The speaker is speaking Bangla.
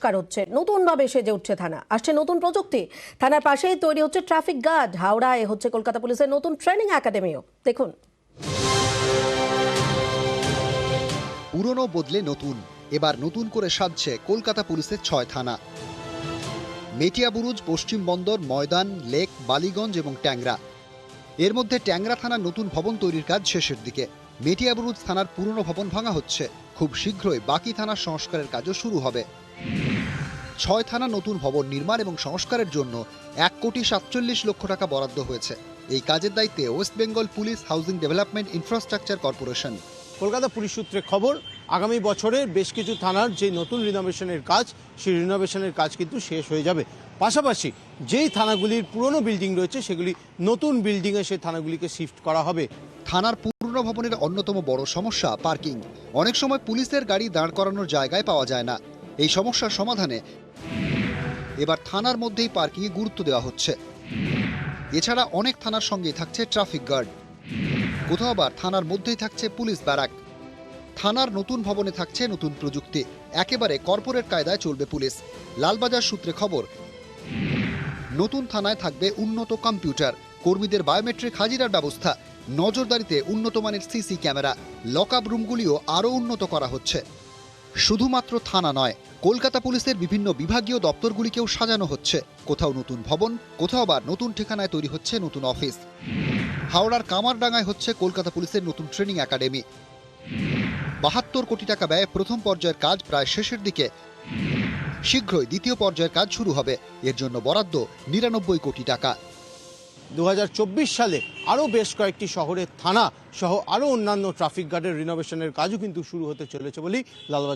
সংস্কার হচ্ছে, নতুনভাবে সেজে উঠছে থানা, আসছে নতুন প্রযুক্তি। থানার পাশেই তৈরি হচ্ছে ট্রাফিক গার্ড। হাওড়ায় হচ্ছে কলকাতা পুলিশের নতুন ট্রেনিং একাডেমিও। দেখুন। পুরনো বদলে নতুন, এবার নতুন করে সাজছে কলকাতা পুলিশের 6 থানা। মেটিয়াবুরুজ, পশ্চিম বন্দর, ময়দান, লেক, বালিগঞ্জ এবং ট্যাংরা। এর মধ্যে ট্যাংরা থানার নতুন ভবন তৈরির কাজ শেষের দিকে। মেটিয়াবুরুজ থানার পুরনো ভবন ভাঙা হচ্ছে। খুব শীঘ্রই বাকি থানার সংস্কারের কাজও শুরু হবে। 6 থানা নতুন ভবন নির্মাণ এবং সংস্কারের জন্য 1,47,00,000 টাকা বরাদ্দ হয়েছে। এই কাজের দায়িত্বে West Bengal police housing development infrastructure corporation. Kolkata police সূত্রে খবর, আগামী বছরের বেশ কিছু থানার যে নতুন রিনোভেশনের কাজ, সেই রিনোভেশনের কাজ কিন্তু শেষ হয়ে যাবে। পাশাপাশি যেই থানাগুলির পুরনো বিল্ডিং রয়েছে সেগুলি নতুন বিল্ডিংয়ে সেই থানাগুলিকে শিফট করা হবে। থানার পুরনো ভবনের অন্যতম বড় সমস্যা পার্কিং। অনেক সময় পুলিশের গাড়ি দাঁড় করানোর জায়গায় পাওয়া যায় না। এই সমস্যার সমাধানে এবার থানার মধ্যেই পার্কিংয়ে গুরুত্ব দেওয়া হচ্ছে। এছাড়া অনেক থানার সঙ্গেই থাকছে ট্রাফিক গার্ড, কোথাও আবার থানার মধ্যেই থাকছে পুলিশ ব্যারাক। থানার নতুন ভবনে থাকছে নতুন প্রযুক্তি, একেবারে কর্পোরেট কায়দায় চলবে পুলিশ। লালবাজার সূত্রে খবর, নতুন থানায় থাকবে উন্নত কম্পিউটার, কর্মীদের বায়োমেট্রিক হাজিরার ব্যবস্থা, নজরদারিতে উন্নত মানের সিসি ক্যামেরা, লকআপ রুমগুলিও আরও উন্নত করা হচ্ছে। শুধুমাত্র থানা নয়, কলকাতা পুলিশের বিভিন্ন বিভাগীয় দপ্তরগুলিকেও সাজানো হচ্ছে। কোথাও নতুন ভবন, কোথাও আবার নতুন ঠিকানায় তৈরি হচ্ছে নতুন অফিস। হাওড়ার কামারডাঙ্গায় হচ্ছে কলকাতা পুলিশের নতুন ট্রেনিং একাডেমি। 72 কোটি টাকা ব্যয়ে প্রথম পর্যায়ের কাজ প্রায় শেষের দিকে। শীঘ্রই দ্বিতীয় পর্যায়ের কাজ শুরু হবে। এর জন্য বরাদ্দ 99 কোটি টাকা। 2024 সালে আরও বেশ কয়েকটি শহরের থানা সহ আরও অন্যান্য ট্রাফিক গার্ডের রিনোভেশনের কাজও কিন্তু শুরু হতে চলেছে বলেই লালবাজার